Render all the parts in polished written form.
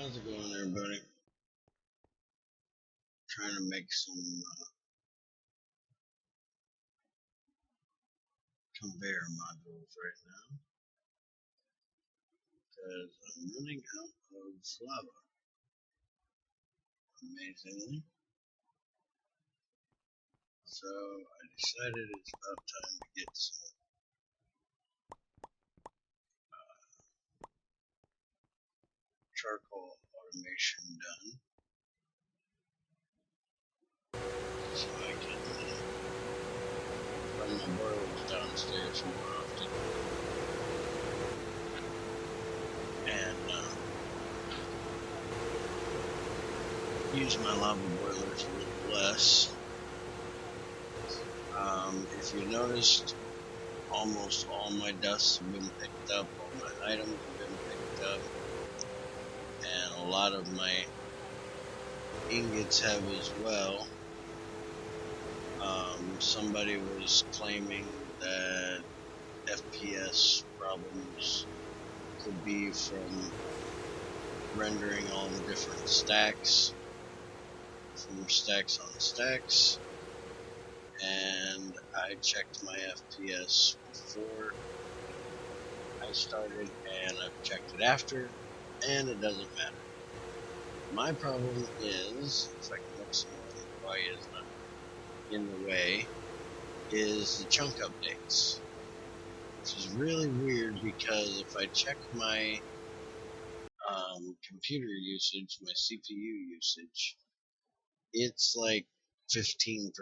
How's it going, everybody? Trying to make some conveyor modules right now because I'm running out of lava, amazingly. So I decided it's about time to get some charcoal automation done so I can run my boilers downstairs more often and use my lava boilers a little less. If you noticed, almost all my dusts have been picked up, all my items have been picked up, and a lot of my ingots have as well. Somebody was claiming that FPS problems could be from rendering all the different stacks from stacks on stacks, and I checked my FPS before I started and I've checked it after, and it doesn't matter. My problem is, if I can look somewhere why it's not in the way, is the chunk updates, which is really weird because if I check my computer usage, my CPU usage, it's like 15%.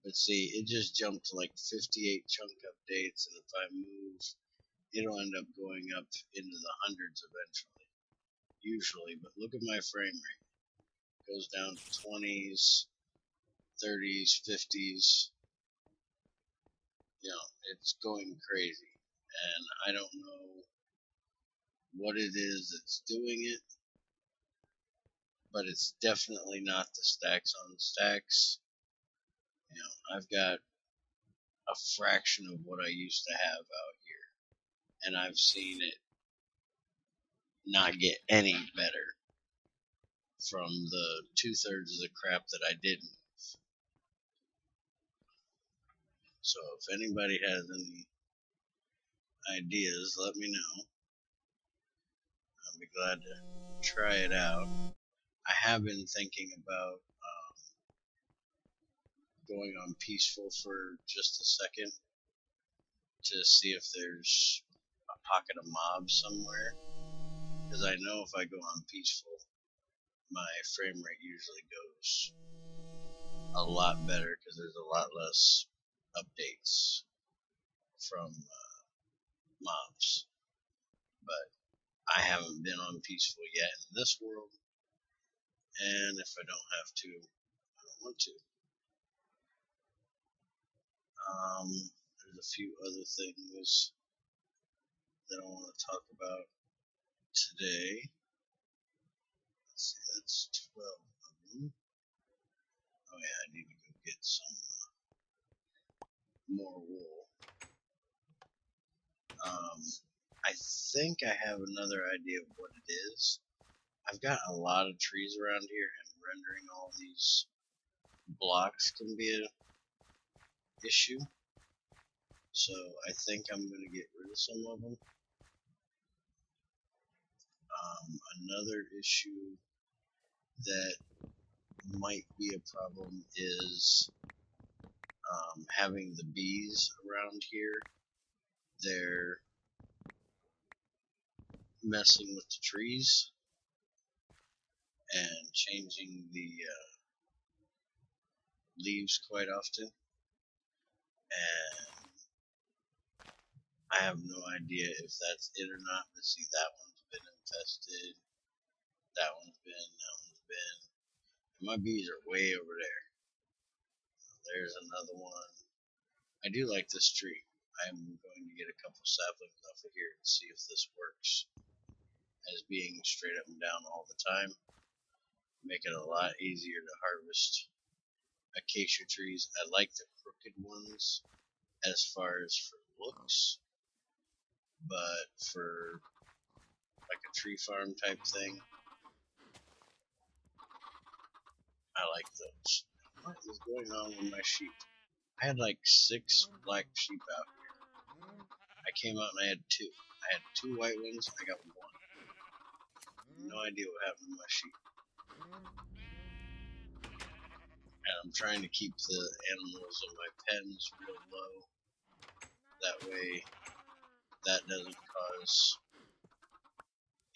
But see, it just jumped to like 58 chunk updates, and if I move, it'll end up going up into the hundreds eventually, usually. But look at my frame rate. It goes down to 20s, 30s, 50s. You know, it's going crazy, and I don't know what it is that's doing it, but it's definitely not the stacks on stacks. You know, I've got a fraction of what I used to have out here, and I've seen it not get any better from the 2/3 of the crap that I did move. So if anybody has any ideas, let me know. I'll be glad to try it out. I have been thinking about going on peaceful for just a second to see if there's a pocket of mobs somewhere, because I know if I go on peaceful, my frame rate usually goes a lot better because there's a lot less updates from mobs. But I haven't been on peaceful yet in this world, and if I don't have to, I don't want to. There's a few other things that I want to talk about today. Let's see, that's 12 of them. Oh yeah, I need to go get some more wool. I think I have another idea of what it is. I've got a lot of trees around here, and rendering all these blocks can be an issue. So I think I'm going to get rid of some of them. Another issue that might be a problem is having the bees around here. They're messing with the trees and changing the leaves quite often, and I have no idea if that's it or not. But see, that one's been infested, that one's been, and my bees are way over there. There's another one. I do like this tree. I'm going to get a couple saplings off of here and see if this works as being straight up and down all the time. Make it a lot easier to harvest acacia trees. I like the crooked ones as far as for looks, but for like a tree farm type thing. I like those. What is going on with my sheep? I had like 6 black sheep out here. I came out and I had 2. I had 2 white ones. I got 1. No idea what happened to my sheep. And I'm trying to keep the animals in my pens real low. That way, that doesn't cause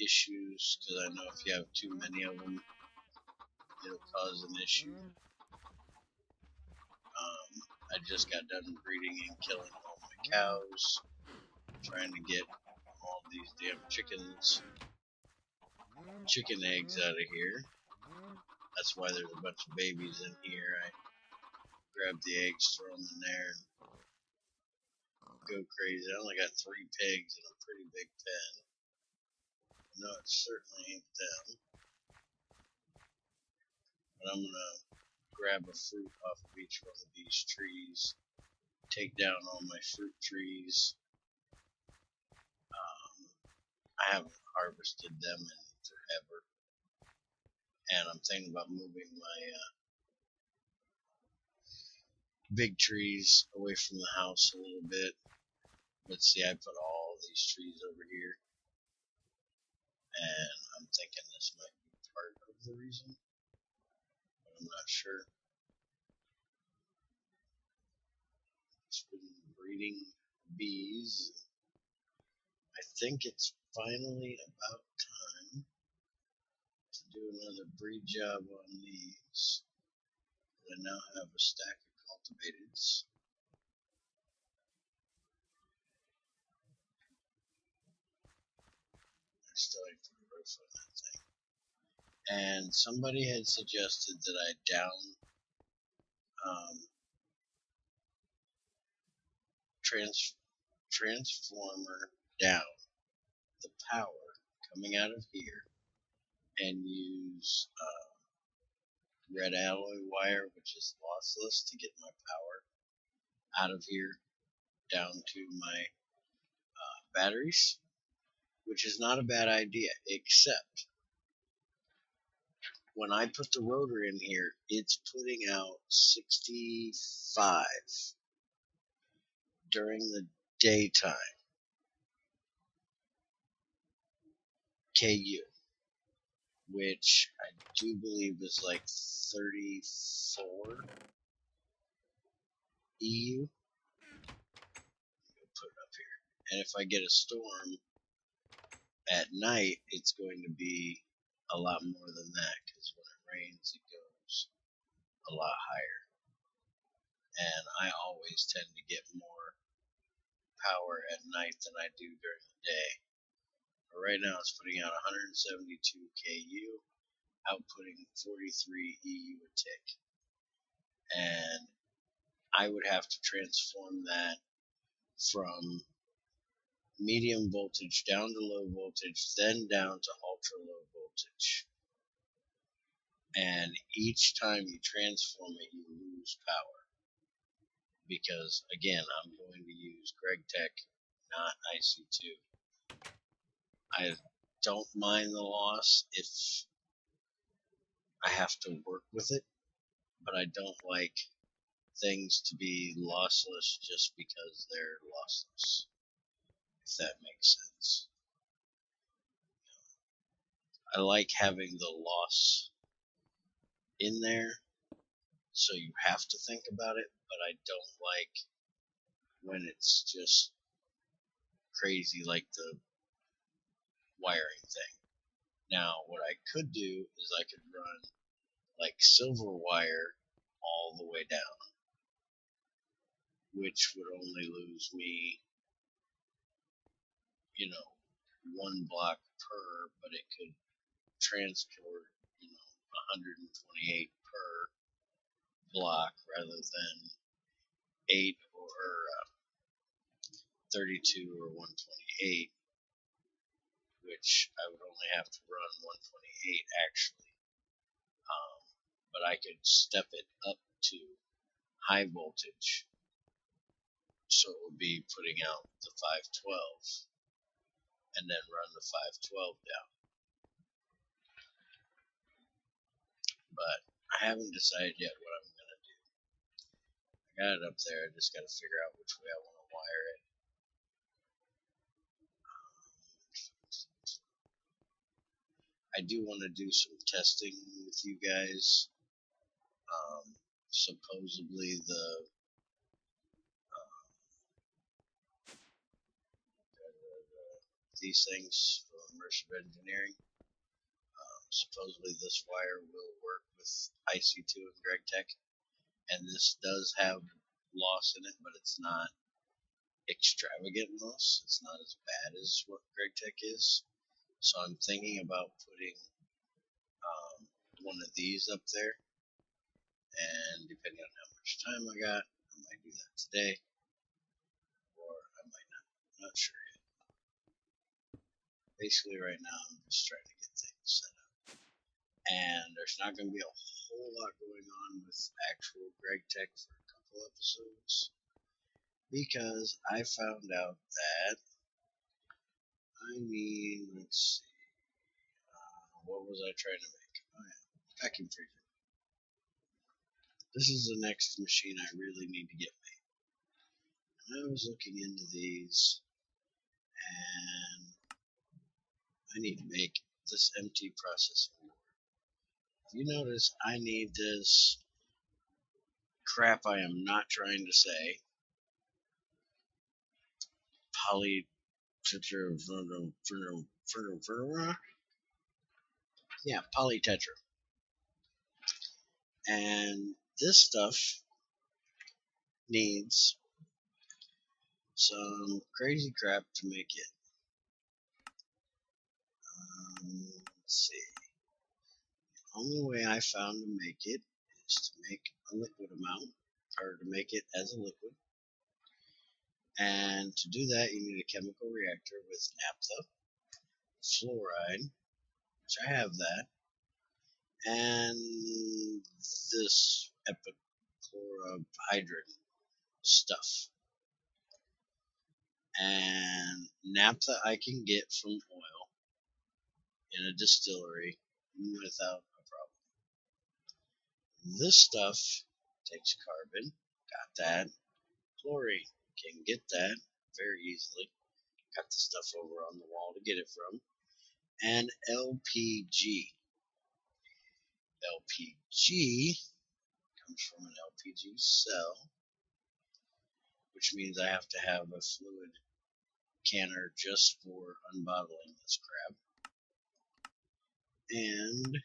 issues. Because I know if you have too many of them, it'll cause an issue. I just got done breeding and killing all my cows. Trying to get all these damn chicken eggs out of here. That's why there's a bunch of babies in here. I grab the eggs, throw them in there, and go crazy. I only got 3 pigs in a pretty big pen. No, it certainly ain't them. But I'm gonna grab a fruit off of each one of these trees, take down all my fruit trees. I haven't harvested them in forever, and I'm thinking about moving my big trees away from the house a little bit. But see, I put all these trees over here, and I'm thinking this might be part of the reason, but I'm not sure. It's been breeding bees. I think it's finally about time to do another breed job on these. I now have a stack of cultivateds. I still ain't put a roof on that thing. And somebody had suggested that I transformer down the power coming out of here and use red alloy wire, which is lossless, to get my power out of here down to my batteries, which is not a bad idea, except when I put the rotor in here, it's putting out 65 during the daytime KU, which I do believe is like 34 EU. Put it up here. And if I get a storm at night, it's going to be a lot more than that, because when it rains, it goes a lot higher. And I always tend to get more power at night than I do during the day. But right now it's putting out 172 KU, outputting 43 EU a tick. And I would have to transform that from medium voltage down to low voltage, then down to ultra low voltage. And each time you transform it, you lose power. Because, again, I'm going to use Gregtech, not IC2. I don't mind the loss if I have to work with it, but I don't like things to be lossless just because they're lossless, if that makes sense. I like having the loss in there, so you have to think about it, but I don't like when it's just crazy like the wiring thing. Now, what I could do is I could run like silver wire all the way down, which would only lose me, 1 block per, but it could transport, 128 per block rather than 8 or 32 or 128, which I would only have to run 128 actually. But I could step it up to high voltage, so it would be putting out the 512 and then run the 512 down. but I haven't decided yet what I'm going to do. I got it up there, I just got to figure out which way I want to wire it. I do want to do some testing with you guys. Supposedly these things from immersive engineering. Supposedly this wire will work with IC2 and Gregtech, and this does have loss in it, but it's not extravagant loss. It's not as bad as what Gregtech is. So I'm thinking about putting one of these up there, and depending on how much time I got, I might do that today, or I might not. I'm not sure yet. Basically, right now I'm just trying to get things set up, and there's not going to be a whole lot going on with actual Gregtech for a couple episodes, because I found out that let's see, what was I trying to make? Oh yeah, vacuum freezer. This is the next machine I really need to get made. And I was looking into these, and I need to make this MT processing board. If you notice, I need this crap I am not trying to say. Yeah, polytetra. And this stuff needs some crazy crap to make it. Let's see. The only way I found to make it is to make a liquid amount, or to make it as a liquid. And to do that, you need a chemical reactor with naphtha, fluoride, which I have that, and this epichlorohydrin stuff. And naphtha I can get from oil in a distillery without a problem. This stuff takes carbon, got that. Chlorine, can get that very easily. Got the stuff over on the wall to get it from. And LPG. LPG comes from an LPG cell, which means I have to have a fluid canner just for unbottling this crap. And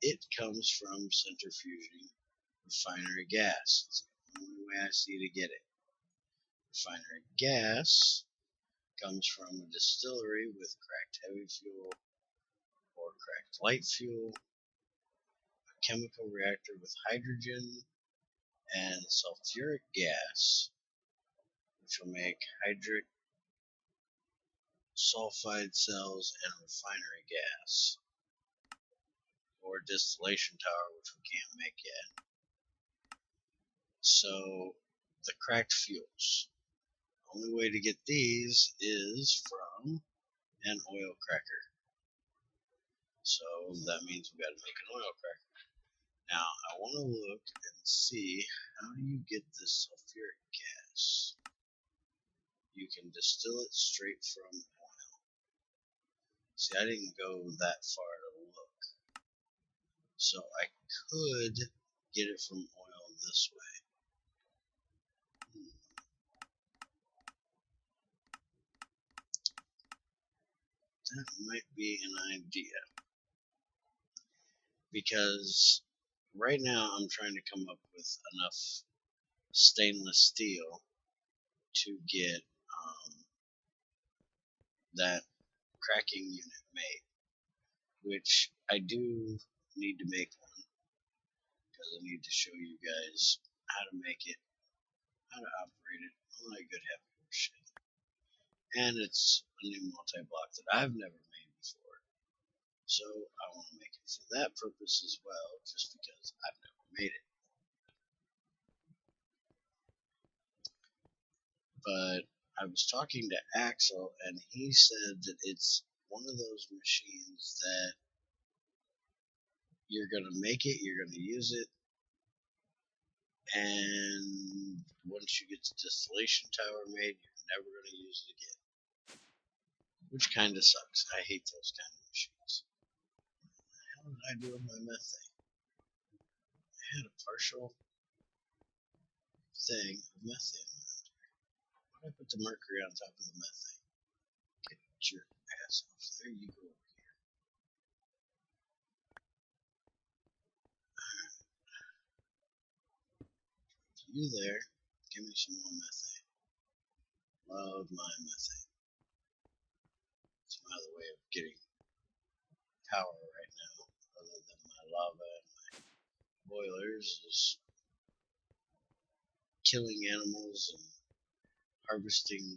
it comes from centrifuging refinery gas. It's the only way I see to get it. Refinery gas comes from a distillery with cracked heavy fuel or cracked light fuel, a chemical reactor with hydrogen and sulfuric gas, which will make hydric sulfide cells and refinery gas, or distillation tower, which we can't make yet. So the cracked fuels. The only way to get these is from an oil cracker. So that means we got to make an oil cracker. Now I want to look and see, how do you get this sulfuric gas? You can distill it straight from oil. See, I didn't go that far to look. So I could get it from oil this way. That might be an idea. Because right now I'm trying to come up with enough stainless steel to get that cracking unit made, which I do need to make one, because I need to show you guys how to make it, how to operate it, all that good heavy shit. And it's a new multi-block that I've never made before, so I want to make it for that purpose as well, just because I've never made it. But I was talking to Axel, and he said that it's one of those machines that You're going to make it, you're going to use it, and once you get the distillation tower made, you're never going to use it again. Which kind of sucks. I hate those kind of machines. How did I do with my methane? I had a partial thing of methane around here. Why did I put the mercury on top of the methane? Get your ass off. There you go. You there. Give me some more methane. Love my methane. It's my other way of getting power right now, other than my lava and my boilers, is killing animals and harvesting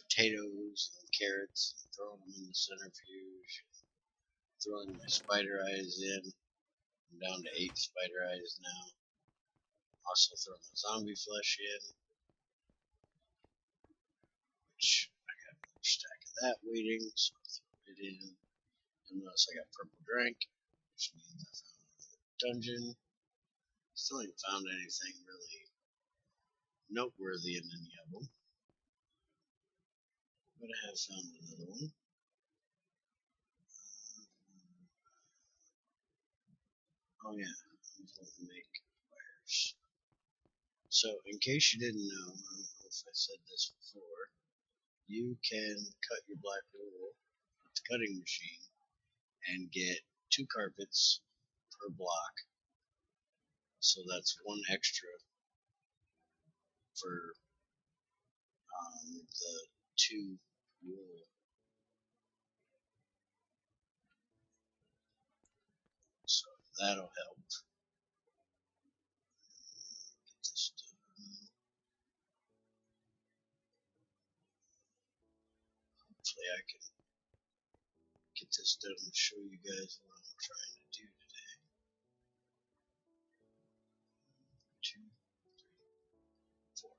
potatoes and carrots and throwing them in the centrifuge, throwing my spider eyes in. I'm down to 8 spider eyes now. Also throwing my zombie flesh in, which I got another stack of that waiting, so I'll throw it in. You'll notice I got purple drink, which means I found another dungeon. Still ain't found anything really noteworthy in any of them, but I have found another one. Oh yeah, I was going to make wires. So, in case you didn't know, I don't know if I said this before, you can cut your black wool with the cutting machine and get 2 carpets per block. So that's 1 extra for the 2 wool. So that'll help. Get this done. Hopefully I can get this done and show you guys what I'm trying to do today. 2, 3, 4.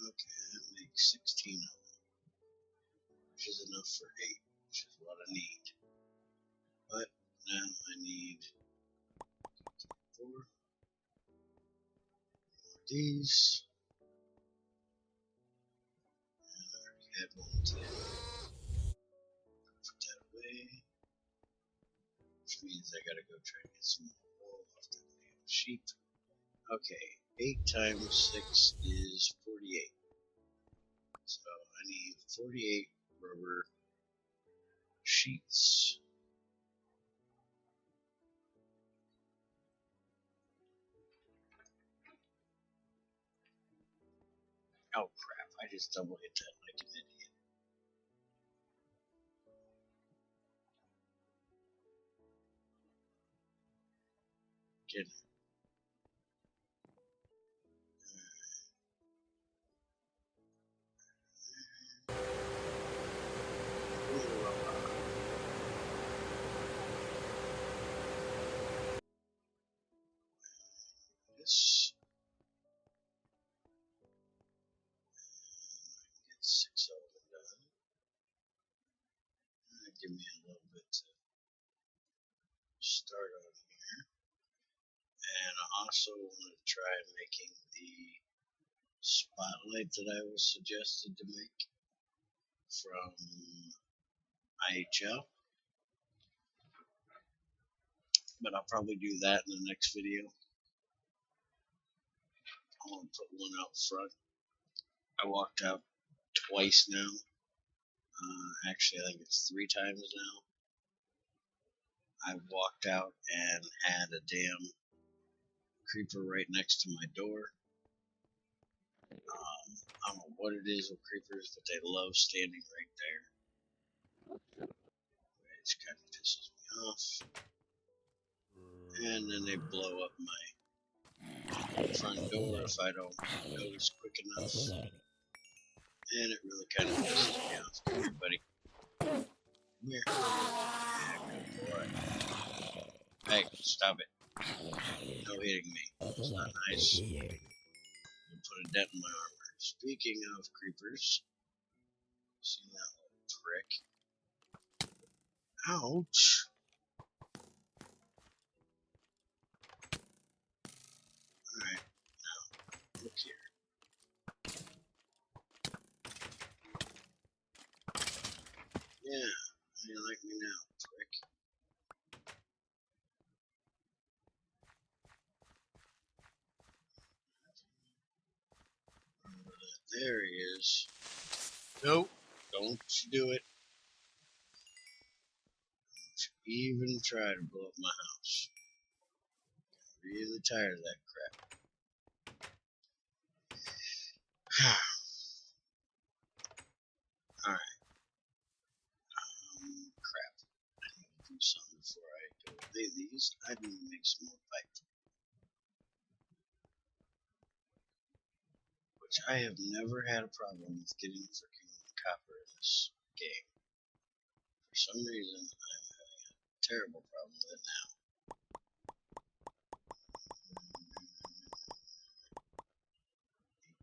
Okay, that makes 16 of them, which is enough for 8, which is what I need. But now I need 4 more of these. And I already had 1 today. Put that away. Which means I gotta go try and get some more wool off the damn sheep. Okay, 8 times 6 is 48. So I need 48 rubber sheets. Oh crap, I just double hit that like an idiot. Get it. This. Get 6 of them done. Give me a little bit to start on here. And I also want to try making the spotlight that I was suggested to make from IHL. But I'll probably do that in the next video. I want to put one out front. I walked out twice now. Actually, I think it's 3 times now. I walked out and had a damn creeper right next to my door. I don't know what it is with creepers, but they love standing right there. It kind of pisses me off. And then they blow up my front door if I don't notice quick enough. And it really kind of pisses me off. Come here, buddy. Come here. Yeah, good boy. Hey, stop it. No hitting me. It's not nice. You put a dent in my armor. Speaking of creepers, see that little prick? Ouch! Yeah, how do you like me now, prick? There he is. Nope, don't you do it. Don't you even try to blow up my house. I'm really tired of that crap. Alright, crap. I need to do something before I go lay these. I need to make some more pipe, which I have never had a problem with getting freaking copper in this game. For some reason, I'm having a terrible problem with it now.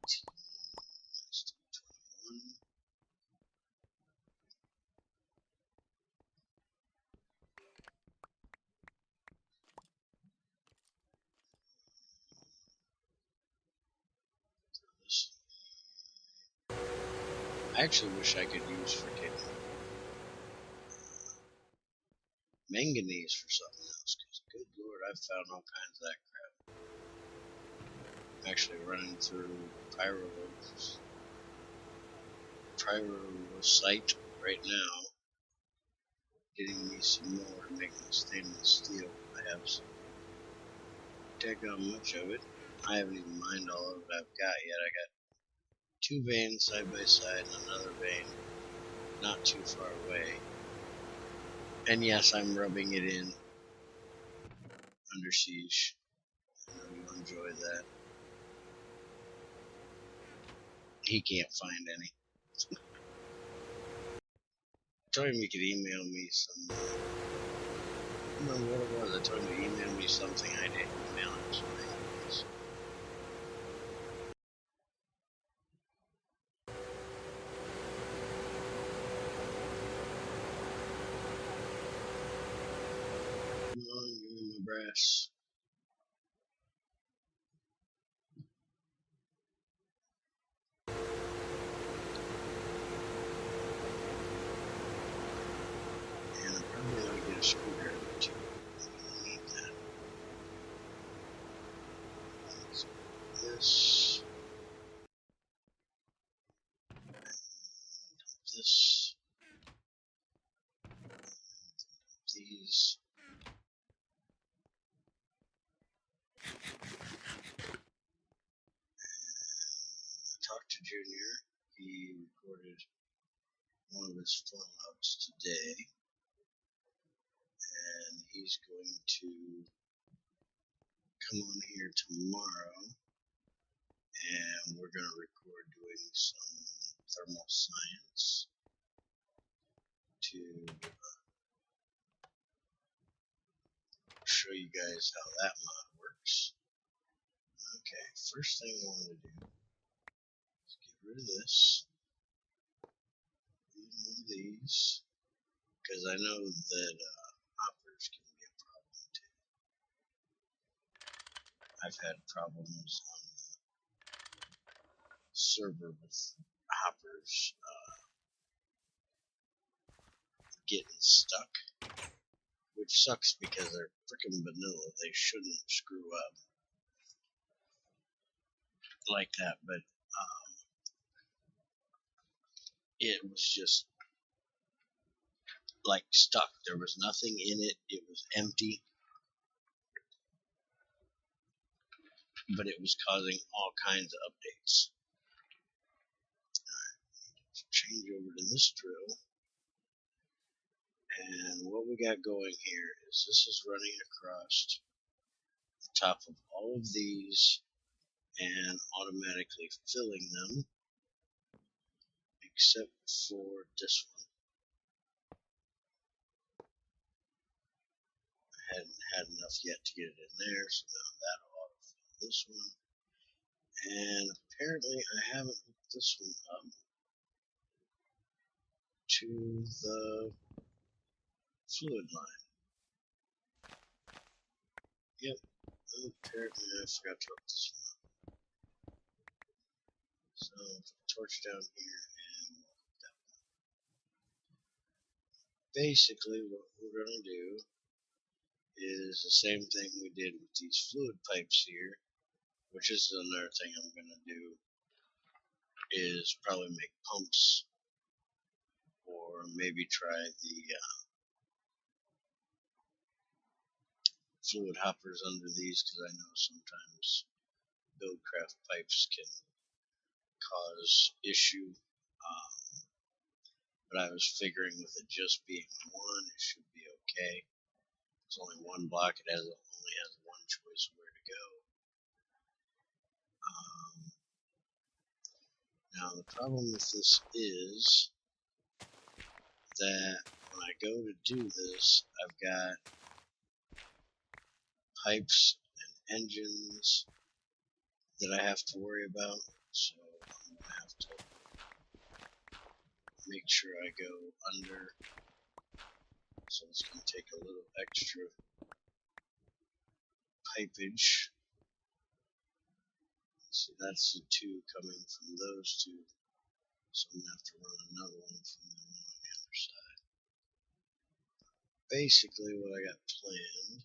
18, let's do 21. This. I actually wish I could use freaking manganese for something else, because good lord, I've found all kinds of that crap. I'm actually running through pyrosite right now, getting me some more to make my stainless steel. I have some daggone much of it. I haven't even mined all of it I've got yet. I got 2 veins side by side and another vein not too far away. And yes, I'm rubbing it in under siege. I know you enjoy that. He can't find any. I told him he could email me some. I don't remember what it was. I told him to email me something. I didn't email him something. Come on, give me my brass. And I probably ought to get a screwdriver too. I need that. Let's do this. This. These. I talked to Junior. He recorded one of his fallouts today, and he's going to come on here tomorrow, and we're going to record doing some thermal science to show you guys how that mod works. Okay, first thing I want to do is get rid of this, and one of these, because I know that hoppers can be a problem too. I've had problems on the server with hoppers getting stuck, which sucks because they're freaking vanilla. They shouldn't screw up like that, but it was just like stuck. There was nothing in it. It was empty, but it was causing all kinds of updates. Alright, change over to this drill. And what we got going here is this is running across the top of all of these and automatically filling them, except for this one. I hadn't had enough yet to get it in there, so now that'll autofill this one. And apparently I haven't hooked this one up to the fluid line. Yep, apparently I forgot to hook this one up. So, torch down here and we'll hook that one. basically what we're going to do is the same thing we did with these fluid pipes here, which is another thing I'm going to do, is probably make pumps, or maybe try the fluid hoppers under these, because I know sometimes buildcraft pipes can cause issue. But I was figuring with it just being one, it should be okay. It's only one block, it only has one choice where to go. Now the problem with this is that when I go to do this, I've got pipes and engines that I have to worry about, so I'm going to have to make sure I go under, so it's going to take a little extra pipage. See, that's the two coming from those two, so I'm going to have to run another one from the one on the other side. Basically what I got planned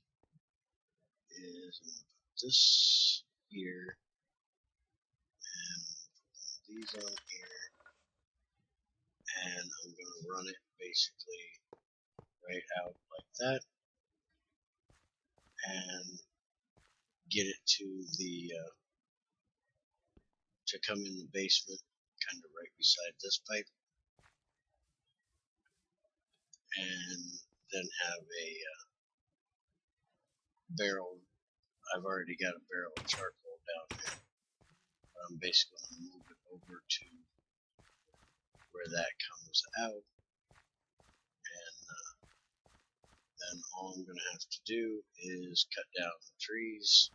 is I'm going to put this here, and these on here, and I'm going to run it basically right out like that, and get it to the to come in the basement, kind of right beside this pipe, and then have a barrel. I've already got a barrel of charcoal down there, but I'm basically going to move it over to where that comes out, and then all I'm going to have to do is cut down the trees,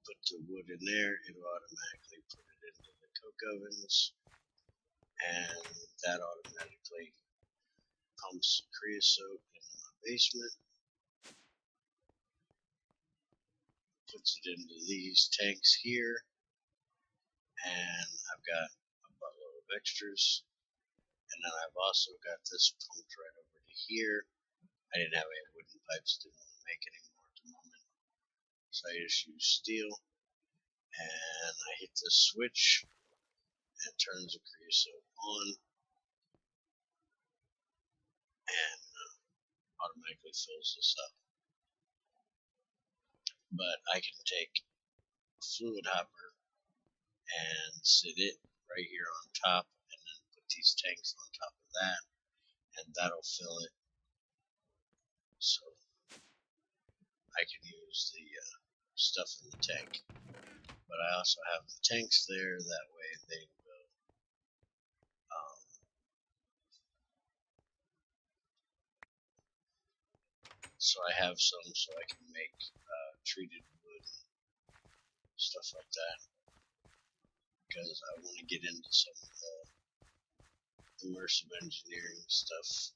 put the wood in there, it'll automatically put it into the coke ovens, and that automatically pumps creosote into my basement, puts it into these tanks here, and I've got a buttload of extras, and then I've also got this pumped right over to here. I didn't have any wooden pipes, didn't want to make any more at the moment, so I just use steel, and I hit this switch, and it turns the creosote on, and automatically fills this up. But I can take a fluid hopper and sit it right here on top, and then put these tanks on top of that, and that'll fill it, so I can use the stuff in the tank. But I also have the tanks there, that way they will so I have some, so I can make treated wood and stuff like that, because I want to get into some of the immersive engineering stuff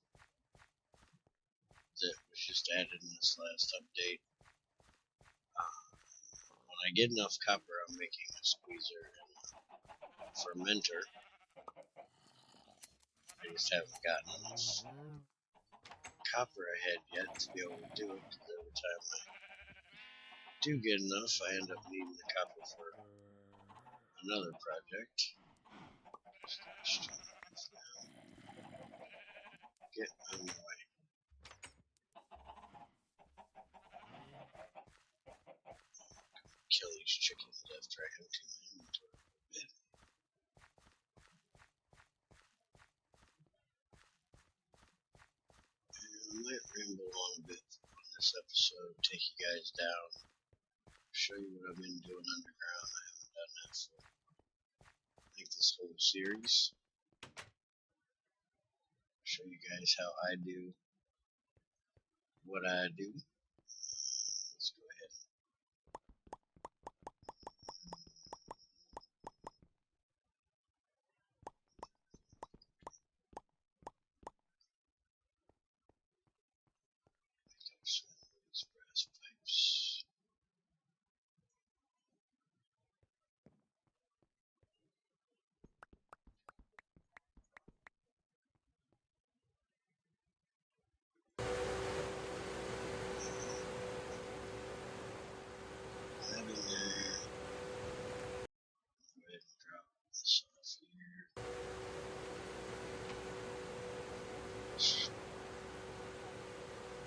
that was just added in this last update. When I get enough copper, I'm making a squeezer and a fermenter. I just haven't gotten enough copper ahead yet to be able to do it, because every time I do get enough, I end up needing the copper for another project. Get out of my way. Kill these chickens after I empty my inventory a bit. And I might ramble on a bit on this episode, take you guys down, show you what I've been doing underground. I haven't done that for, I think, this whole series. Show you guys how I do what I do. Let's go ahead. Pick up some of these brass pipes.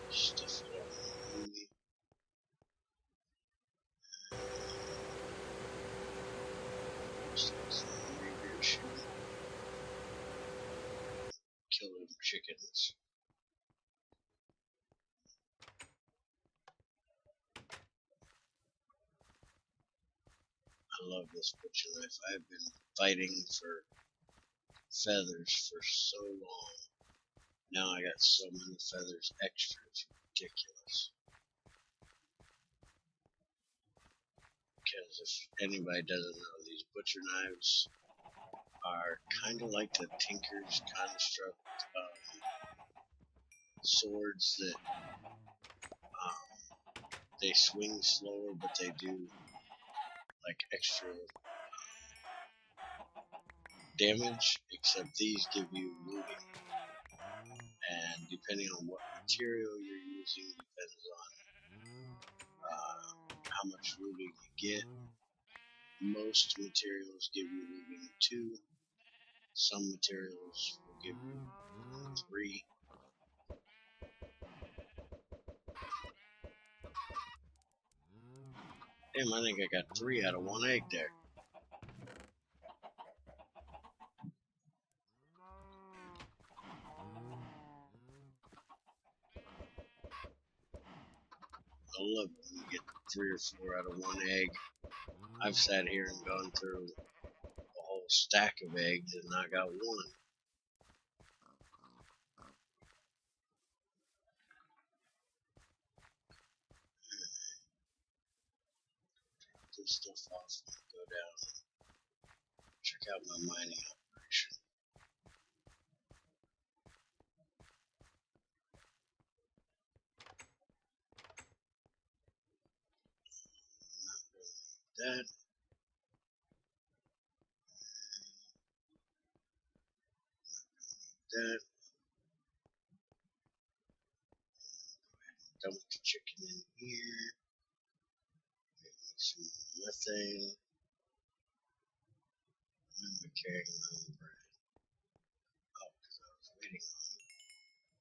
Stuff it up manually. Kill them chickens. I love this butcher knife. I've been fighting for feathers for so long. Now I got so many feathers extra, it's ridiculous. Because if anybody doesn't know, these butcher knives are kind of like the Tinker's Construct swords that they swing slower, but they do like extra damage, except these give you looting. And depending on what material you're using, depends on how much looting you get. Most materials give you looting 2. Some materials will give you 3. Damn, I think I got 3 out of 1 egg there. I love it when you get 3 or 4 out of 1 egg. I've sat here and gone through a whole stack of eggs and I got 1. This stuff off and go down and check out my mining operation. Not really that. That. Dump the chicken in here. Make some methane. Why am I carrying my own bread? Oh, because I was waiting on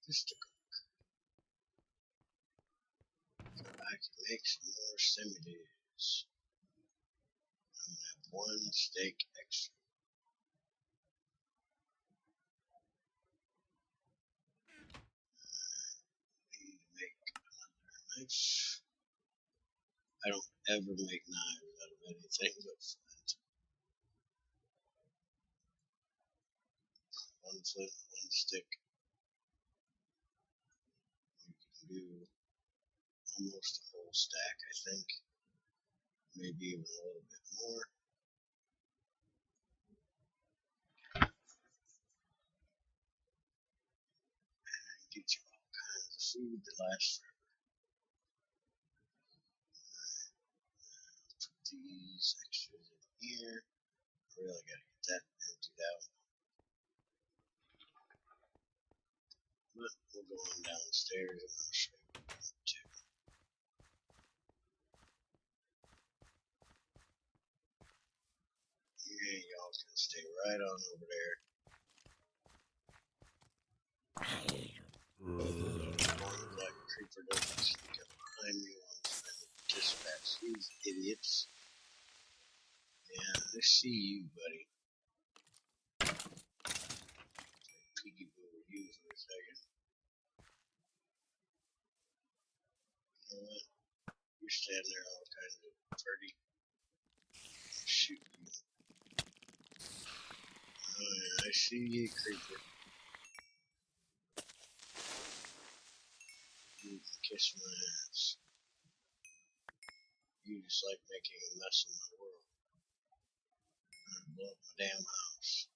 this to cook. So I can make some more semi-days. I'm going to have 1 steak extra. Need to make another knife. I don't ever make knives out of anything but flint. 1 flint, 1 stick. You can do almost a whole stack, I think. Maybe even a little bit more. And get you all kinds of food that lasts forever. Put these extras in here. I really gotta get that emptied out. But we'll go on downstairs and I'll show you what I'm up to. Yeah, y'all can stay right on over there. That creeper doesn't sneak up behind me once I dispatch these idiots. Yeah, I see you, buddy. Peekaboo at you for a second. You know what? You're standing there all kinds of pretty. Shoot you. Oh yeah, I see you, creeper. You can kiss my ass. You just like making a mess of my world. I'm gonna blow up my damn house.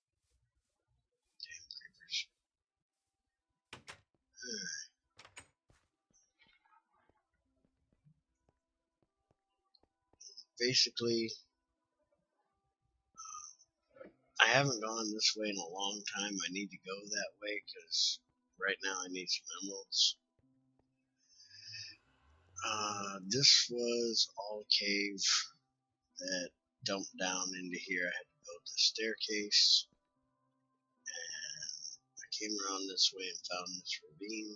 Damn creepers. Basically, I haven't gone this way in a long time. I need to go that way because right now I need some emeralds. This was all cave that dumped down into here. I had to build the staircase, and I came around this way and found this ravine.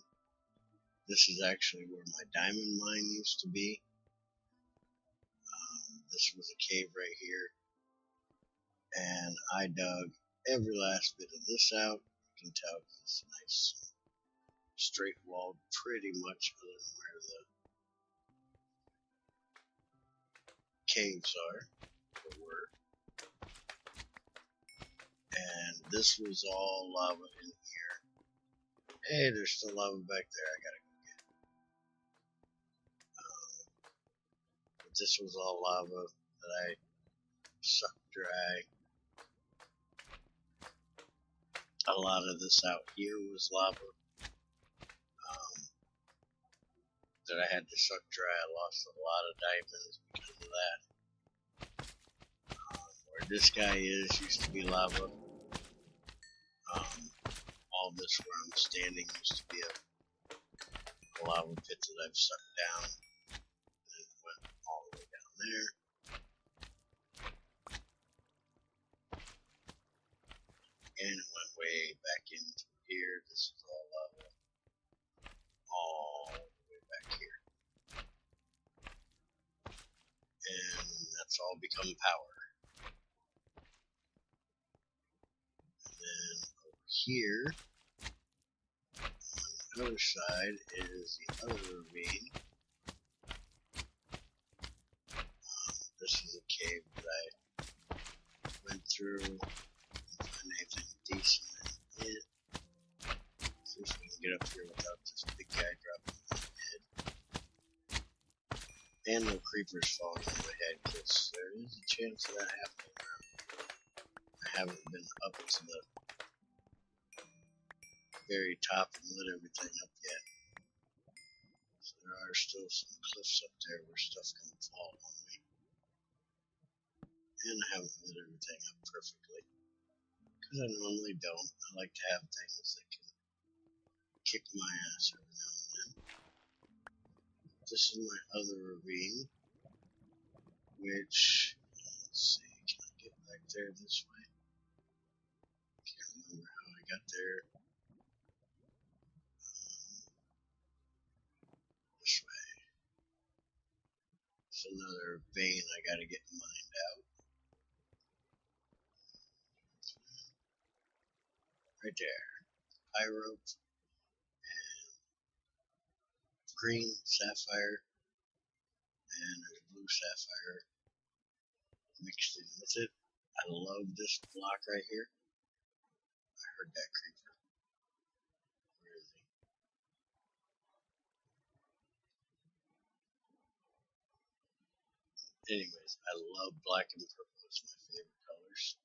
This is actually where my diamond mine used to be. This was a cave right here, and I dug every last bit of this out. You can tell it's nice, straight walled, pretty much other than where the caves are, or were. And this was all lava in here. Hey, there's still lava back there. I gotta go get it. But this was all lava that I sucked dry. A lot of this out here was lava that I had to suck dry. I lost a lot of diamonds because of that. Where this guy is used to be lava. All this where I'm standing used to be a lava pit that I've sucked down. And it went all the way down there. And it went way back into here. This is all lava. All the way back here. And that's all become power. And then over here, on the other side is the other ravine. This is a cave that I went through. Didn't find anything decent in it. See if we can get up here without this big guy dropping on my head. And no creepers falling on my head, because there is a chance of that happening around. I haven't been up to the very top and lit everything up yet. So there are still some cliffs up there where stuff can fall on me. And I haven't lit everything up perfectly, because I normally don't. I like to have things that can kick my ass every now and then. This is my other ravine, which, let's see, can I get back there this way? Can't remember how I got there. This way. It's another vein I gotta get mined out. Right there. Pyrope and green sapphire, and there's blue sapphire mixed in with it. I love this block right here. I heard that creeper. Where is he? Anyways, I love black and purple. It's my favorite colors.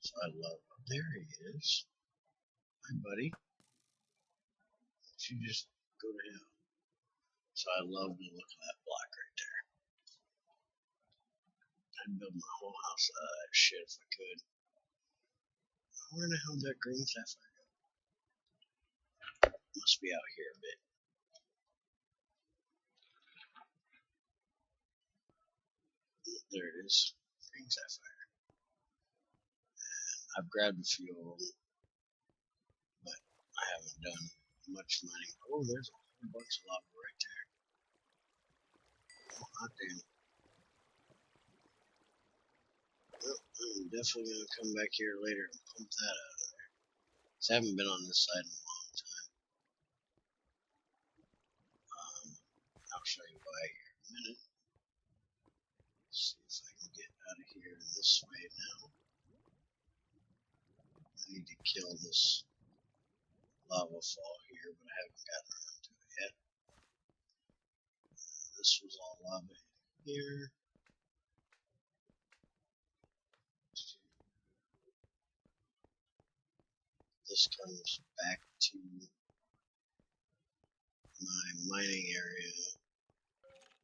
So I love, oh, there he is. Hi, buddy. You just go to hell. So I love the look of that block right there. I'd build my whole house out of that shit if I could. Where the hell did that green sapphire go? Must be out here a bit. There it is. Green sapphire. I've grabbed a few of them, but I haven't done much mining. Oh, there's a whole bunch of lava right there. Oh, hot damn. Well, I'm definitely going to come back here later and pump that out of there. I haven't been on this side in a long time. I'll show you why here in a minute. Let's see if I can get out of here this way now. I need to kill this lava fall here, but I haven't gotten around to it yet. This was all lava here. This comes back to my mining area,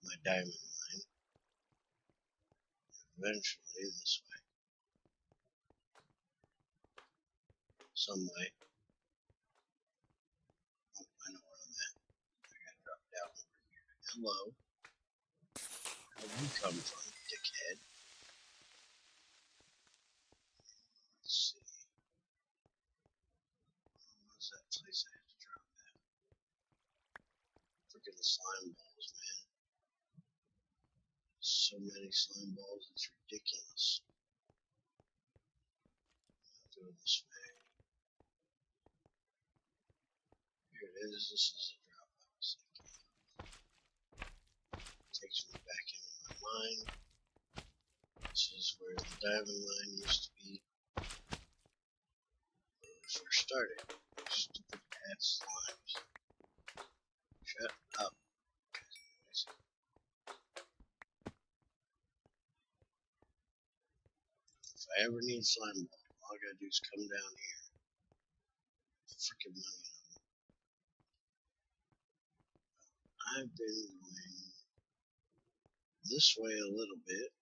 my diamond mine. Eventually this way. Some way. Oh, I know where I'm at. I gotta drop down over here. Hello. Where'd you come from, dickhead? Let's see. freaking slime balls, man. So many slime balls, it's ridiculous. Go this way. Here it is. This is a drop I was thinking of. Takes me back into my mine. This is where the diamond mine used to be. When we first started. Stupid ass slimes. Shut up. If I ever need slime ball, all I gotta do is come down here. Freaking million of them. I've been going this way a little bit.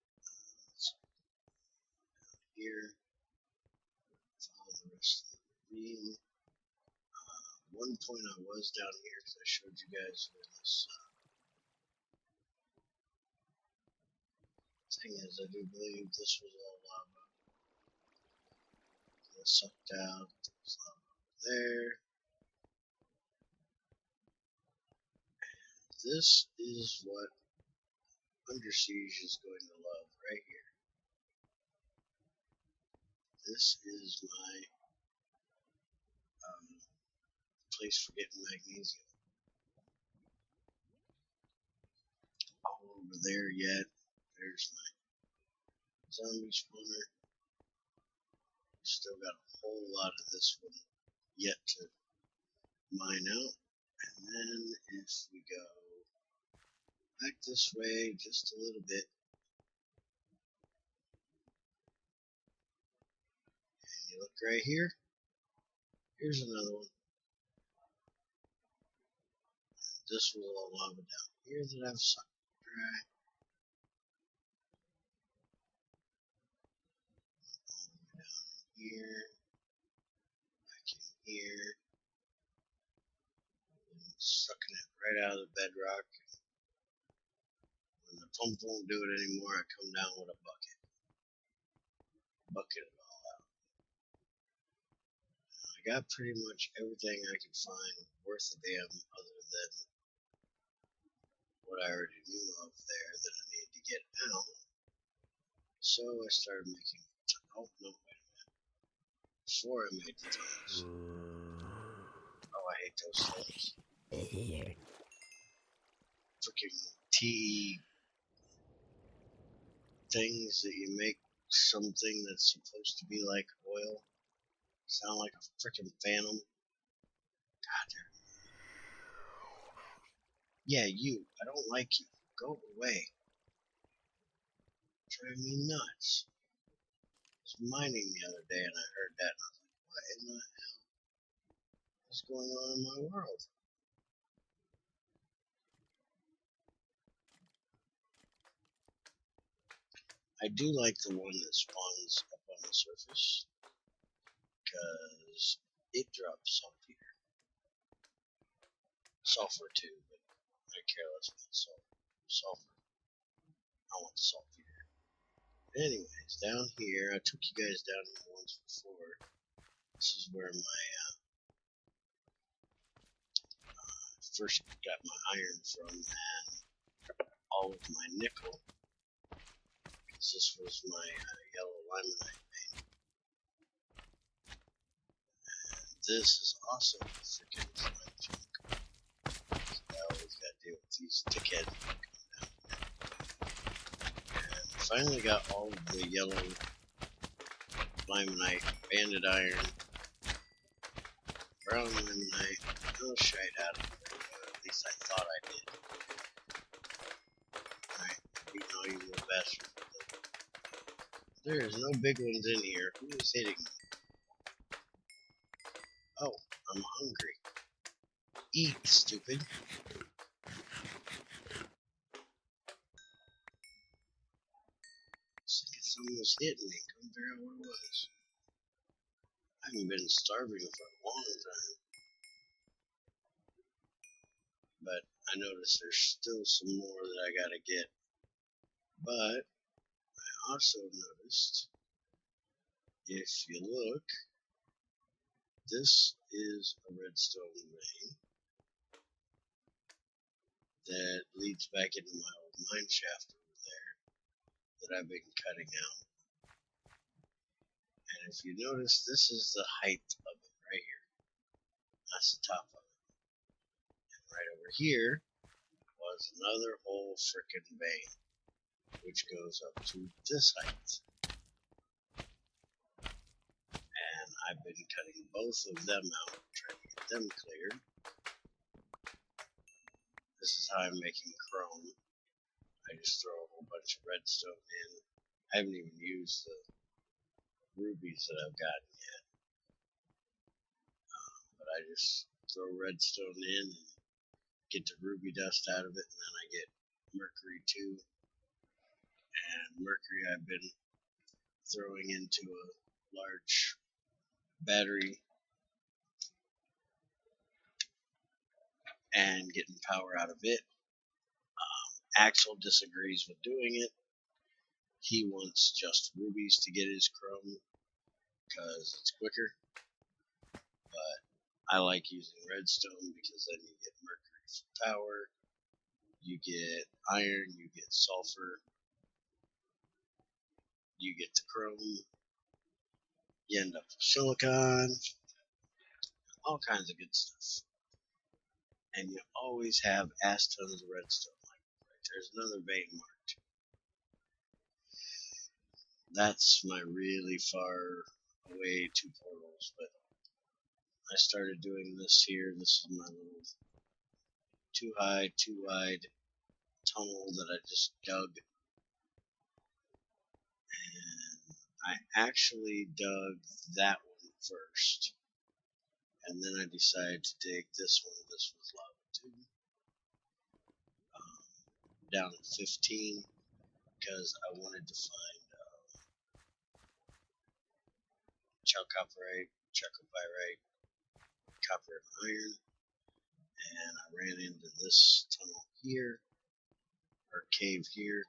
Here, follow the rest of the ravine. One point I was down here because I showed you guys where this thing is. I do believe this was all lava. It sucked out. There's lava over there. This is what Under Siege is going to love right here. This is my place for getting magnesium. All over there yet. There's my zombie spawner. Still got a whole lot of this one yet to mine out. And then if we go back this way just a little bit, and you look right here, here's another one. This was all lava down here that I've sucked dry. Down here, back in here, and sucking it right out of the bedrock. When the pump won't do it anymore, I come down with a bucket. Bucket it all out. I got pretty much everything I could find worth a damn other than what I already knew of there that I needed to get out. So I started making, oh no, wait a minute. Before I made the tunnels. Oh, I hate those things. Freaking tea things that you make something that's supposed to be like oil. Sound like a freaking phantom. God, they're... Yeah, you. I don't like you. Go away. Driving me nuts. I was mining the other day and I heard that and I was like, what in the hell is going on in my world? I do like the one that spawns up on the surface because it drops saltpeter. Sulfur too, but I care less about sulfur. I want the saltpeter. Anyways, down here, I took you guys down here once before. This is where my first got my iron from and all of my nickel. Because this was my yellow limonite vein. And this is also freaking slime junk. I always gotta deal with these dickheads that come down here. And finally got all of the yellow limonite, banded iron, brown limonite, no shite out of it. At least I thought I did. Alright, beating all you little bastards. There's no big ones in here. Who is hitting me? Oh, I'm hungry. Eat, stupid. Someone was hitting me. Couldn't figure out what it was. I haven't been starving for a long time. But I noticed there's still some more that I gotta get. But I also noticed, if you look, this is a redstone vein. that leads back into my old mine shaft over there that I've been cutting out. And if you notice, this is the height of it right here. That's the top of it. And right over here was another whole frickin' vein, which goes up to this height. And I've been cutting both of them out, trying to get them cleared. This is how I'm making chrome. I just throw a whole bunch of redstone in. I haven't even used the rubies that I've gotten yet. But I just throw redstone in and get the ruby dust out of it, and then I get mercury too. And mercury I've been throwing into a large battery and getting power out of it. Axel disagrees with doing it. He wants just rubies to get his chrome because it's quicker. But I like using redstone because then you get mercury for power, you get iron, you get sulfur, you get the chrome, you end up with silicon, all kinds of good stuff. And you always have ass tons of redstone. Like right there's another vein marked. That's my really far away two portals, but I started doing this here. This is my little too high, too wide tunnel that I just dug. And I actually dug that one first. And then I decided to dig this one. This was lava too. Down at 15 because I wanted to find chalcopyrite, chalcopyrite, copper and iron. And I ran into this tunnel here, or cave here,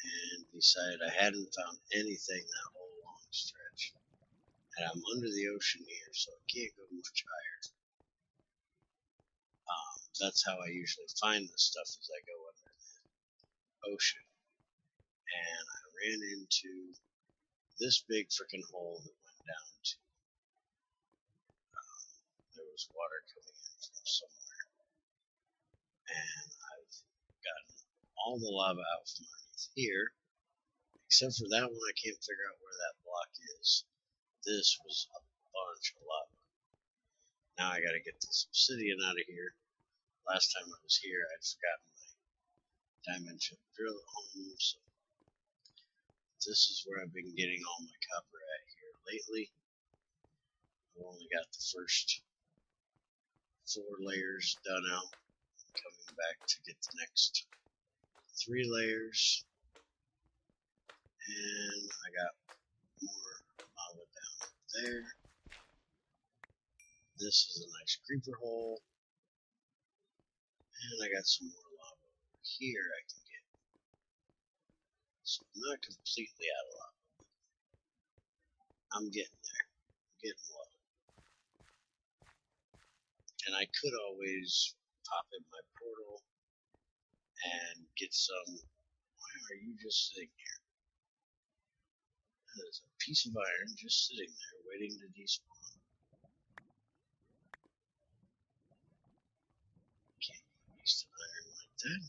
and decided I hadn't found anything that whole long stretch. And I'm under the ocean here, so I can't go much higher. That's how I usually find this stuff, as I go under the ocean. And I ran into this big frickin' hole that went down to, there was water coming in from somewhere. And I've gotten all the lava out from underneath here, except for that one. I can't figure out where that block is. This was a bunch of lava. Now I gotta get this obsidian out of here. Last time I was here, I'd forgotten my diamond chip drill at home, so this is where I've been getting all my copper at here lately. I've only got the first 4 layers done out. I'm coming back to get the next 3 layers, and I got more lava down there. This is a nice creeper hole. And I got some more lava over here I can get. So I'm not completely out of lava. I'm getting there. I'm getting low. And I could always pop in my portal and get some. Why are you just sitting here? There's a piece of iron just sitting there waiting to despawn. Can't use an iron like that.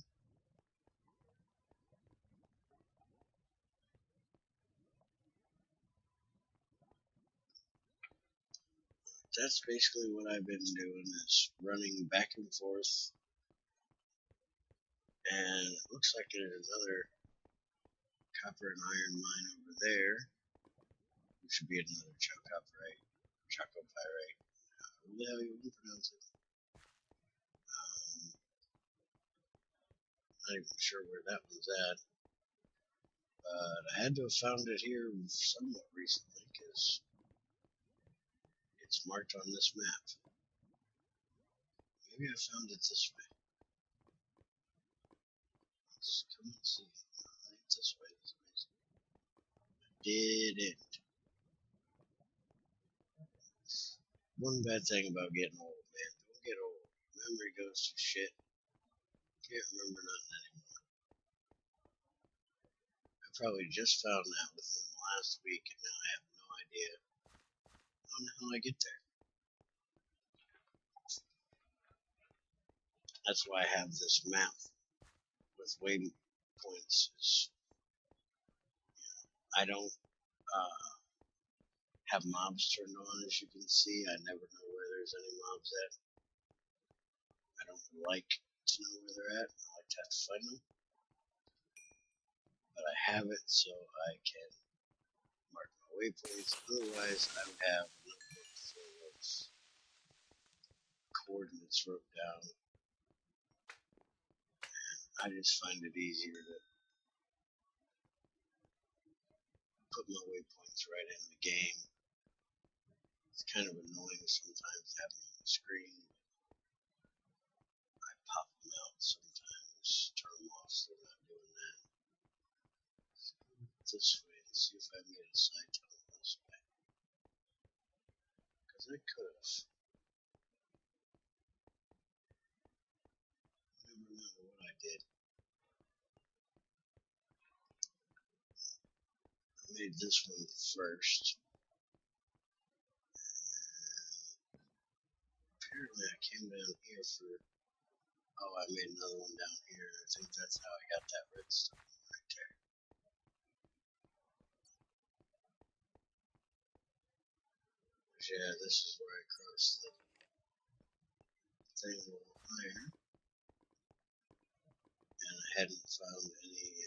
That's basically what I've been doing, is running back and forth. And it looks like there's another copper and iron mine over there. Which should be another chalcopyrite. What the hell you want to pronounce it? Not even sure where that one's at. But I had to have found it here somewhat recently because it's marked on this map. Maybe I found it this way. Let's come and see. No, it's this way. Didn't. One bad thing about getting old, man. Don't get old. Memory goes to shit. Can't remember nothing anymore. I probably just found that within the last week, and now I have no idea how I get there. That's why I have this map with waypoints. I don't have mobs turned on, as you can see. I never know where there's any mobs at. I don't like to know where they're at. I like to have to find them. But I have it so I can mark my waypoints. Otherwise, I would have a notebook full of coordinates wrote down. I just find it easier to put my waypoints right in the game. It's kind of annoying sometimes having them on the screen. I pop them out sometimes, turn them off so they're not doing that. Let's go this way and see if I made a side tunnel this way. Because I could have. I don't remember what I did. I made this one first. Apparently I came down here for... Oh, I made another one down here. I think that's how I got that redstone right there. Yeah, this is where I crossed the thing with iron. And I hadn't found any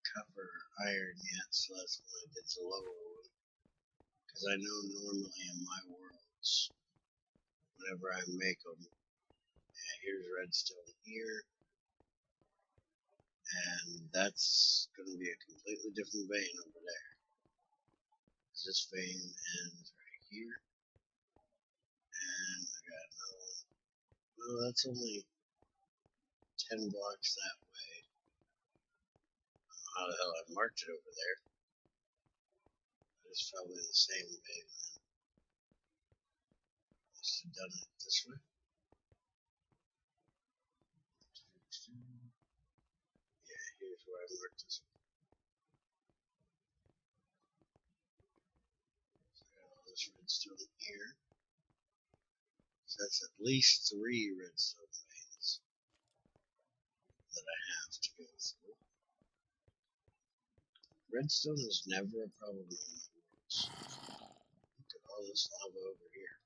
copper or iron yet, so that's when I did the lower one. Because I know normally in my worlds, whenever I make them, here's redstone here, and that's going to be a completely different vein over there. This vein ends right here, and I got another one. Well, that's only 10 blocks that way. How the hell I marked it over there? It's probably the same vein then. Must have done it this way. Yeah, here's where I marked this one. So I got all this redstone here. So that's at least 3 redstone veins that I have to go through. Redstone is never a problem in my worlds. Look at all this lava over here.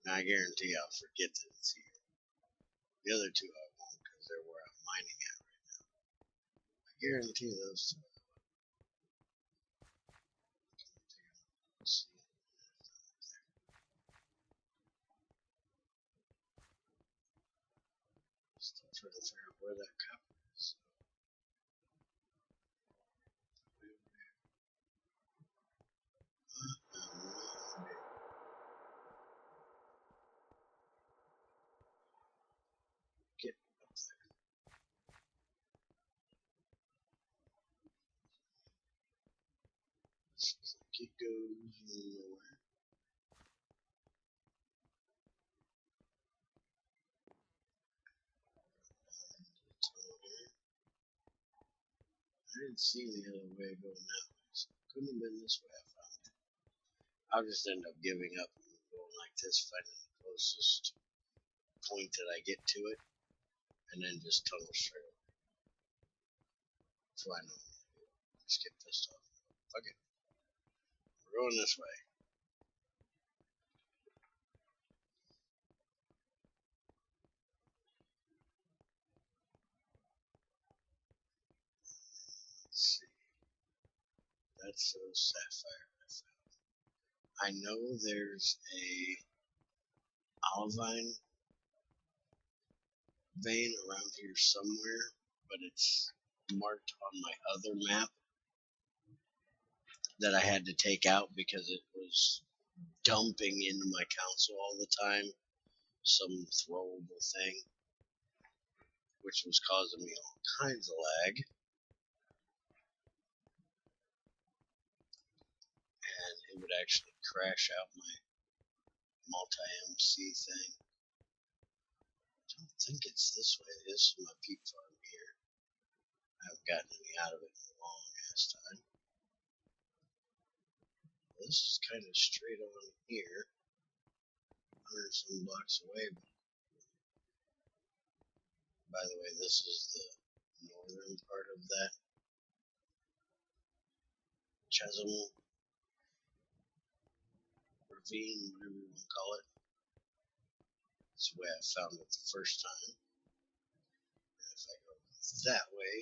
Now I guarantee I'll forget that it's here. The other two I won't because they're where I'm mining at right now. I guarantee those two. Still trying to figure out where that copper is. Get up there. Seems like it goes nowhere. I didn't see any other way going that way, so it couldn't have been this way I found it. I'll just end up giving up and going like this, finding the closest point that I get to it, and then just tunnel straight over. That's why I know. Just get pissed off. Fuck it. We're going this way. Let's see. That's those sapphire I found. I know there's a olivine vein around here somewhere, but it's marked on my other map that I had to take out because it was dumping into my console all the time, some throwable thing, which was causing me all kinds of lag. And it would actually crash out my multi-MC thing. think it's this way. This is my peat farm here. I haven't gotten any out of it in a long ass time. This is kind of straight on here, 100 some blocks away. But by the way, this is the northern part of that chasm, ravine, whatever you want to call it. That's the way I found it the first time. And if I go that way,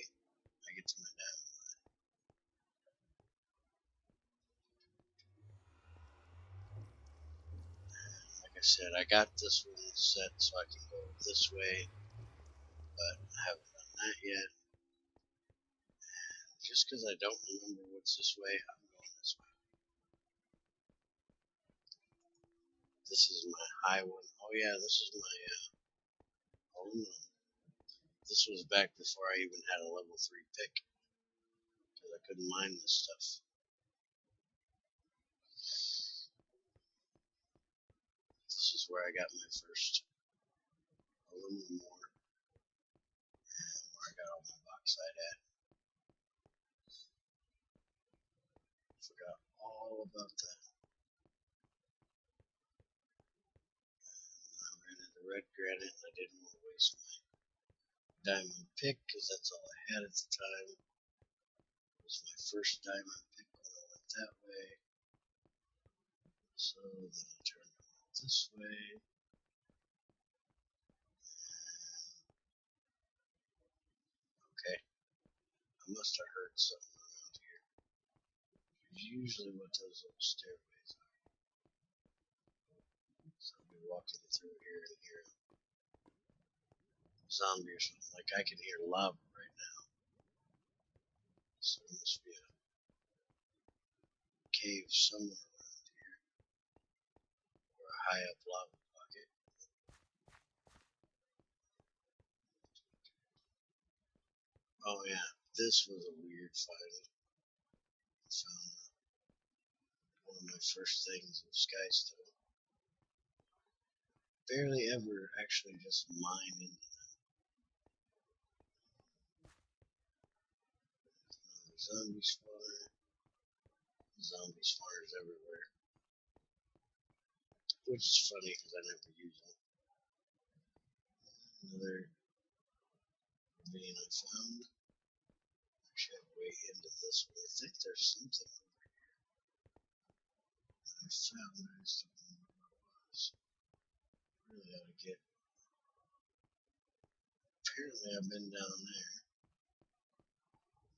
I get to my diamond. Like I said, I got this one set so I can go this way, but I haven't done that yet. And just because I don't remember what's this way, I'm going this way. This is my high one. Oh yeah, this is my aluminum. This was back before I even had a level 3 pick, because I couldn't mine this stuff. This is where I got my first aluminum ore, and where I got all my bauxite at. Forgot all about that. I ran into red granite, and I didn't want to waste my diamond pick, because that's all I had at the time. It was my first diamond pick when I went that way. So then I turned around this way. Okay, I must have heard something around here. It's usually what those little stairways are. So I'll be walking through here and hear a zombie or something. Like I can hear lava right now. So there must be a cave somewhere around here. Or a high up lava pocket. Oh yeah, this was a weird find. I found one of my first things of Skystone. Barely ever actually just mine into them. Another zombie spawner. Zombie spawners everywhere. Which is funny because I never use them. Another ravine I found. Actually, I have way into this one. I think there's something over here that I found. I just don't remember what it was. Really ought to get. Apparently, I've been down there.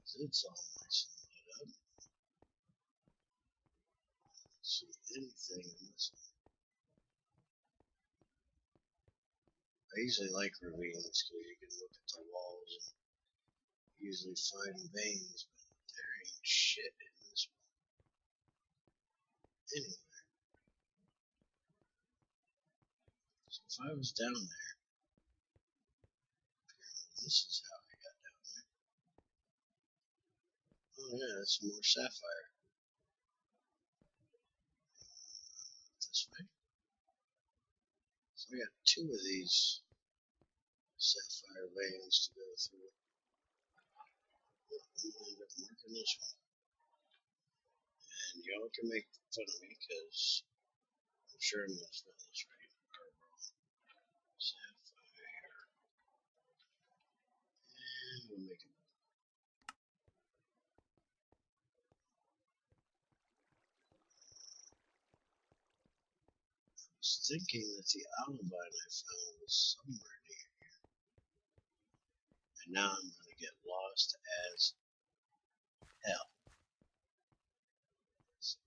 It's all nice and lit up. I don't see anything in this one. I usually like ravines because you can look at the walls and usually find veins, but there ain't shit in this one. Anyway, so if I was down there, this is how I got down there. Oh yeah, that's more sapphire. This way. So I got 2 of these sapphire veins to go through. I'm gonna end up marking this one. And y'all can make fun of me because I'm sure I'm gonna spell this right or wrong. Sapphire. And we'll make it. I was thinking that the olivine I found was somewhere near here. And now I'm gonna get lost as hell.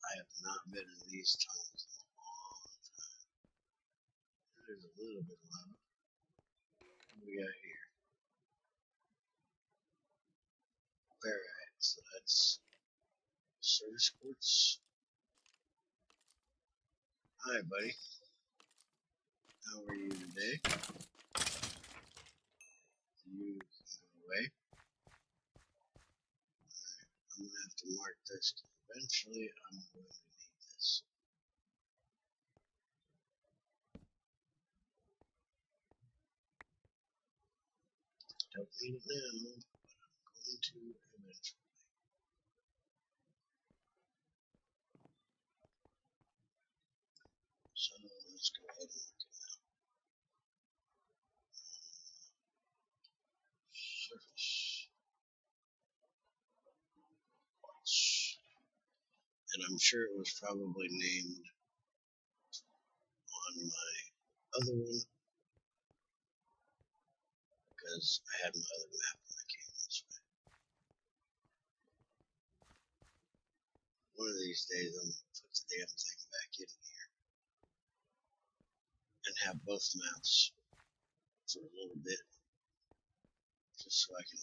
I have not been in these tunnels in a long time. There's a little bit of lava. What do we got here? Barite, so that's service quartz. Hi, buddy. How are you today? You can go away. I'm gonna have to mark this because eventually I'm going to need this. Don't need it now, but I'm going to eventually. So let's go ahead and look at surface watch. And I'm sure it was probably named on my other one because I had my other map when I came this way. One of these days I'm gonna put the damn thing back in here and have both maps for a little bit, just so I can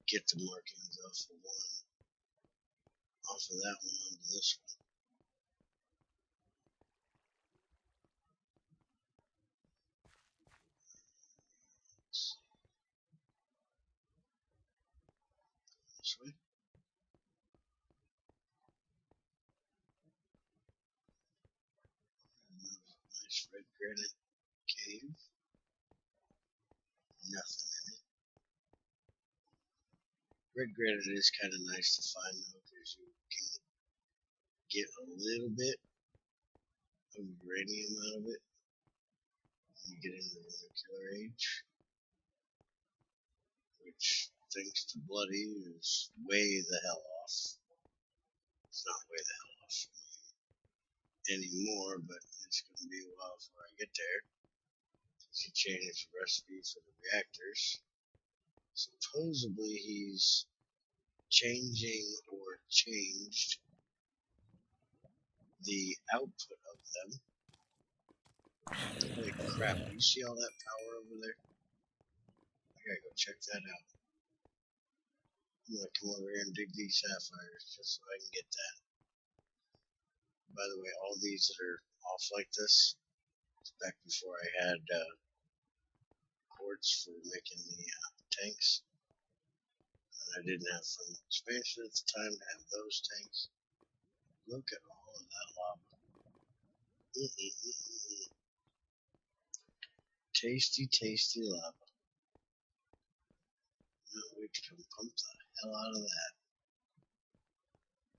get the markings off of that one onto this one. This way. Nice red granite cave. Nothing in it. Red granite is kind of nice to find though, because you can get a little bit of uranium out of it when you get into the nuclear age, which, thanks to Bloody, is way the hell off. It's not way the hell off anymore, but it's going to be a while before I get there. He changed the recipe for the reactors. Supposedly he's changing or changed the output of them. Holy crap, do you see all that power over there? I gotta go check that out. I'm gonna come over here and dig these sapphires just so I can get that. By the way, all these that are off like this, it's back before I had quartz for making the tanks. And I didn't have thermal expansion at the time to have those tanks. Look at all of that lava. Tasty, tasty lava. Now we can pump the hell out of that.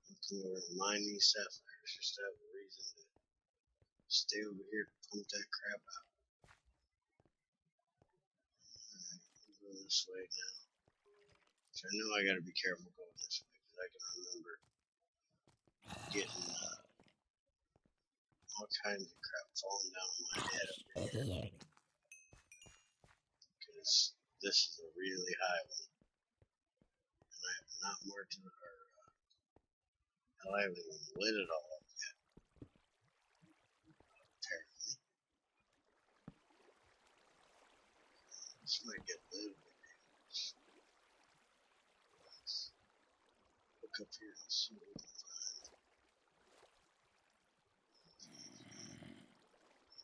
I'm come over and mine these sapphires just to have a reason to stay over here to pump that crap out. Alright, we'll go this way now. So I know I gotta be careful going this way because I can remember getting all kinds of crap falling down on my head over here. Because this is a really high one. And I have not marked it, or hell, I haven't even lit it all up yet. Apparently. This might get a little bit damaged. Let's look up here and see what we can find.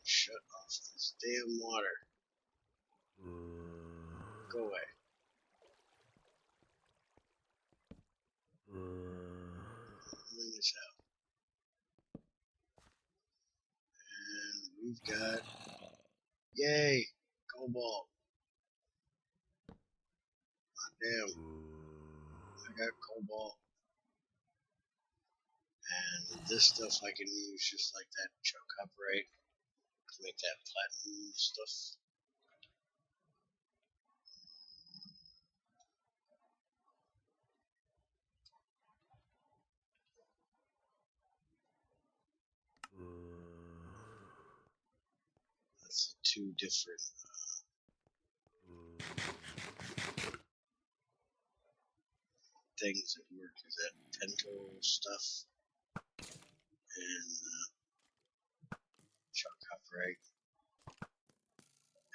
Shut off this damn water. Go away. Clean this out. And we've got, yay, cobalt. Hot damn. I got cobalt. And this stuff I can use just like that copperite to make that platinum stuff. That's two different things that work. Is that pental stuff and copperite.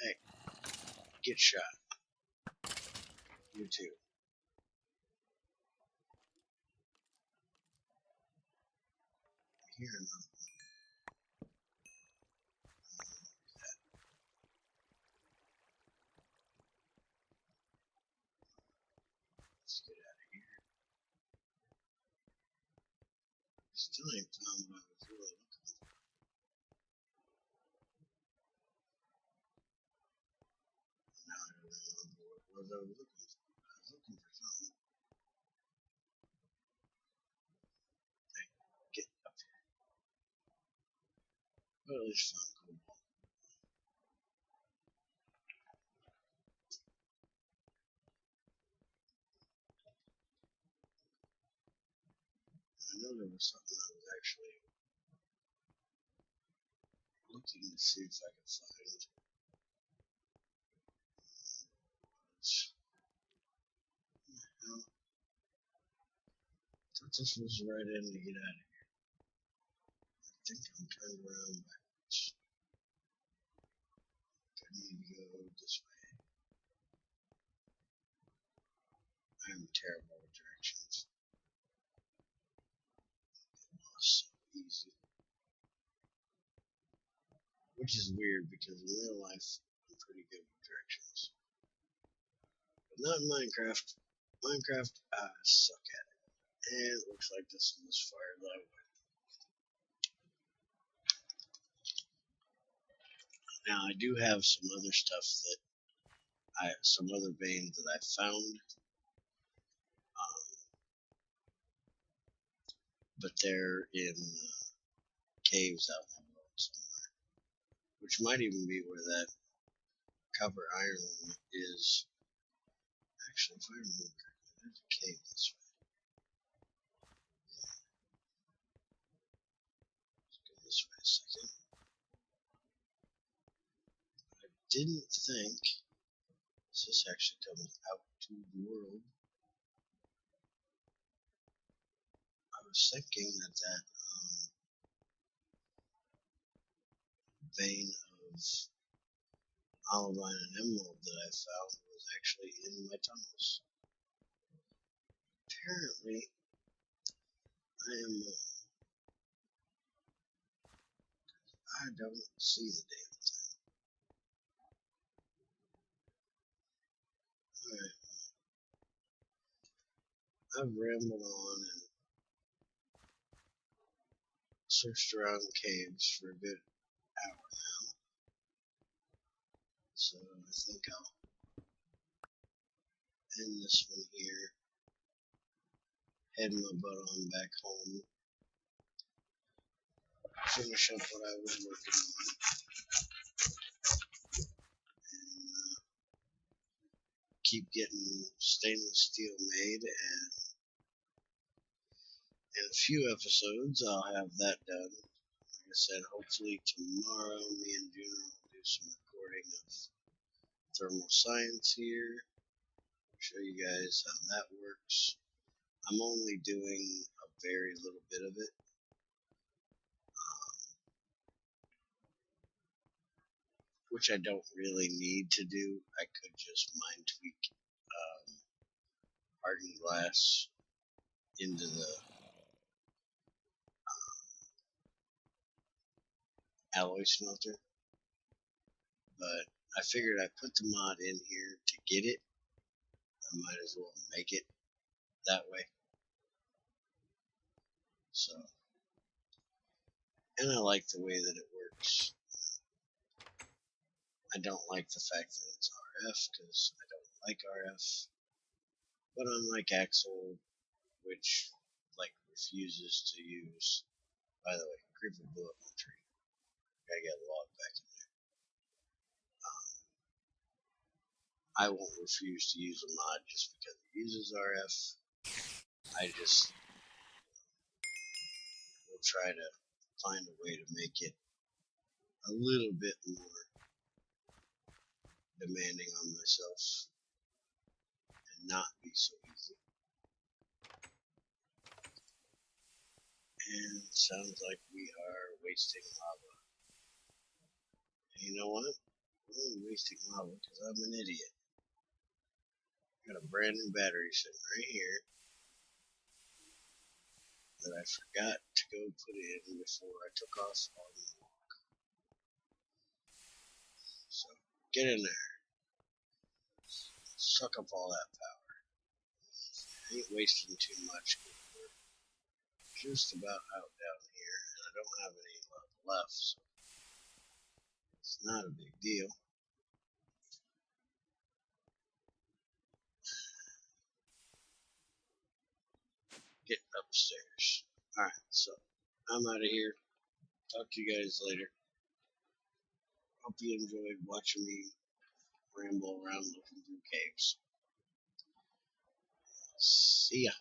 Hey, get shot. You too. Here another one. Let's get out of here. Still ain't found what I was really looking for. what I was looking for. I was looking for something. Hey, get up here. Well, at least found cobalt. I know there was something I was actually looking to see if I could find. Well, I thought this was the right end to get out of here. I think I'm turned around backwards. I need to go this way. I am terrible with directions. So easy. Which is weird because in real life I'm pretty good with directions. But not in Minecraft. Minecraft, I suck at it. And it looks like this one was fired that way. Now I do have some other stuff some other veins that I found, but they're in caves out in the world somewhere, which might even be where that copper iron one is. Actually, if I remember correctly, there's a cave this way. Let's go this way a second. I didn't think this actually comes out to the world. I was thinking that vein of olivine and emerald that I found was actually in my tunnels. Apparently, I am I don't see the damn thing. Alright, I've rambled on and searched around caves for a good hour now. So I think I'll end this one here. Head my butt on back home. Finish up what I was working on. And keep getting stainless steel made, and in a few episodes I'll have that done. Like I said, hopefully tomorrow me and Junior will do some recording of thermal science here, show you guys how that works. I'm only doing a very little bit of it, which I don't really need to do. I could just mind tweak hardened glass into the alloy smelter, but I figured I put the mod in here to get it. I might as well make it that way. So, and I like the way that it works. I don't like the fact that it's RF because I don't like RF. But unlike Axel, which refuses to use. By the way, creeper blew up my tree. Gotta get a log back in there. I won't refuse to use a mod just because it uses RF. I just will try to find a way to make it a little bit more demanding on myself and not be so easy. And it sounds like we are wasting lava. And you know what? We're only wasting lava because I'm an idiot. Got a brand new battery sitting right here that I forgot to go put in before I took off on the walk. So get in there. Suck up all that power. I ain't wasting too much. We're just about out down here, and I don't have any left, so it's not a big deal. get upstairs. Alright, so I'm out of here. Talk to you guys later. Hope you enjoyed watching me ramble around looking through caves. See ya.